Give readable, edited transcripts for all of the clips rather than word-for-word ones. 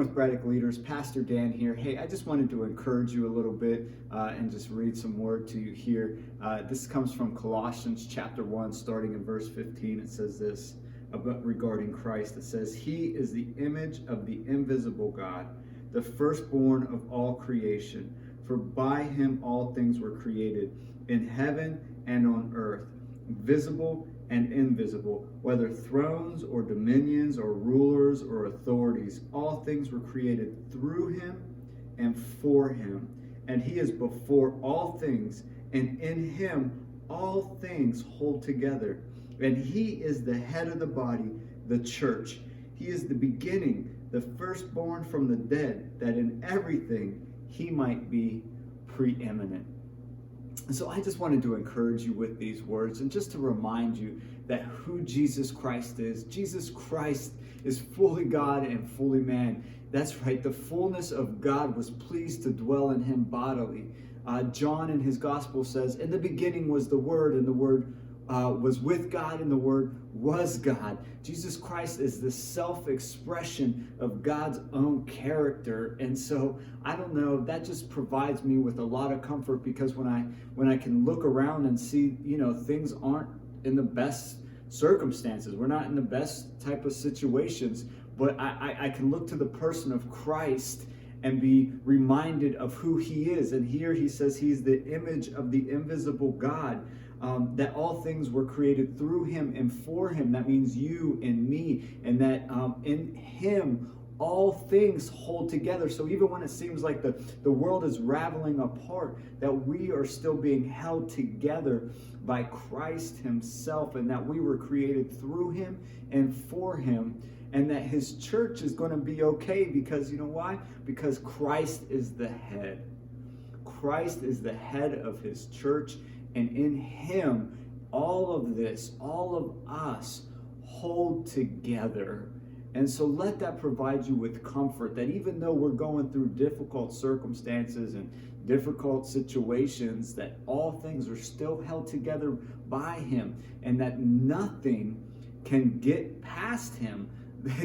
North Braddock Leaders, Pastor Dan here. Hey, I just wanted to encourage you a little bit and just read some word to you here. This comes from Colossians chapter 1, starting in verse 15. It says this regarding Christ. It says, "He is the image of the invisible God, the firstborn of all creation. For by him all things were created, in heaven and on earth, visible and invisible, whether thrones or dominions or rulers or authorities. All things were created through him and for him. And he is before all things, and in him all things hold together. And he is the head of the body, the church. He is the beginning, the firstborn from the dead, that in everything he might be preeminent." And so I just wanted to encourage you with these words and just to remind you that who Jesus Christ is. Jesus Christ is fully God and fully man. That's right, the fullness of God was pleased to dwell in him bodily. John in his gospel says, "In the beginning was the Word, and the Word was with God, and the Word was God." Jesus Christ is the self-expression of God's own character. And so I don't know, that just provides me with a lot of comfort, because when I can look around and see, things aren't in the best circumstances, we're not in the best type of situations, but I can look to the person of Christ and be reminded of who he is. And here he says he's the image of the invisible God. That all things were created through him and for him. That means you and me, and that in him all things hold together. So even when it seems like the world is raveling apart, that we are still being held together by Christ himself, and that we were created through him and for him, and that his church is going to be okay, because you know why? Because Christ is the head. Christ is the head of his church. And in him, all of this, all of us hold together. And so let that provide you with comfort, that even though we're going through difficult circumstances and difficult situations, that all things are still held together by him, and that nothing can get past him.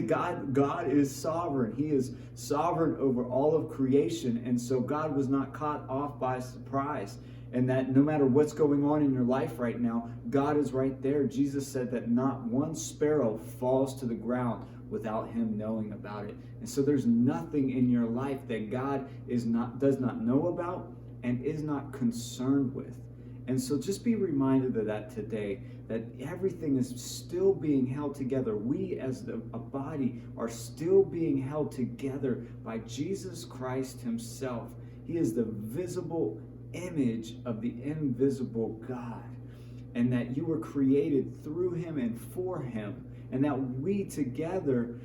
God is sovereign. He is sovereign over all of creation. And so God was not caught off by surprise. And that no matter what's going on in your life right now, God is right there. Jesus said that not one sparrow falls to the ground without him knowing about it. And so there's nothing in your life that God does not know about and is not concerned with. And so just be reminded of that today, that everything is still being held together. We as a body are still being held together by Jesus Christ himself. He is the visible image of the invisible God, and that you were created through him and for him, and that we together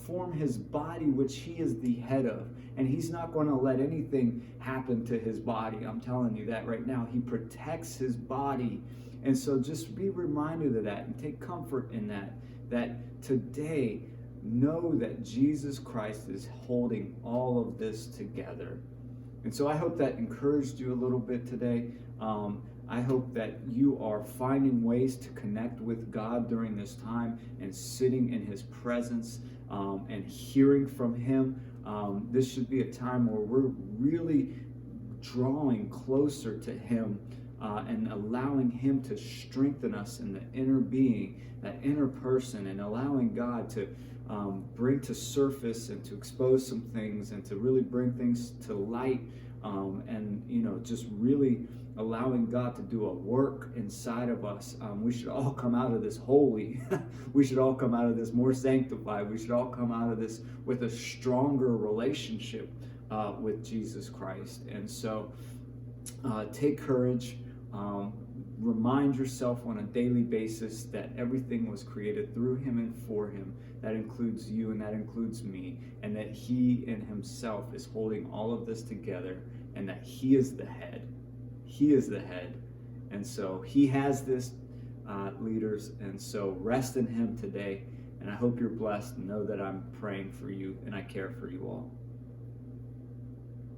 form his body, which he is the head of. And he's not going to let anything happen to his body. I'm telling you that right now. He protects his body. And so just be reminded of that and take comfort in that today, know that Jesus Christ is holding all of this together. And so I hope that encouraged you a little bit today. I hope that you are finding ways to connect with God during this time and sitting in his presence and hearing from him. This should be a time where we're really drawing closer to him and allowing him to strengthen us in the inner being, that inner person, and allowing God to bring to surface and to expose some things and to really bring things to light, and just really allowing God to do a work inside of us. We should all come out of this holy. We should all come out of this more sanctified. We should all come out of this with a stronger relationship with Jesus Christ. And so take courage. Remind yourself on a daily basis that everything was created through him and for him. That includes you and that includes me, and that he in himself is holding all of this together, and that he is the head. He is the head. And so he has this, leaders, and so rest in him today. And I hope you're blessed and know that I'm praying for you and I care for you all.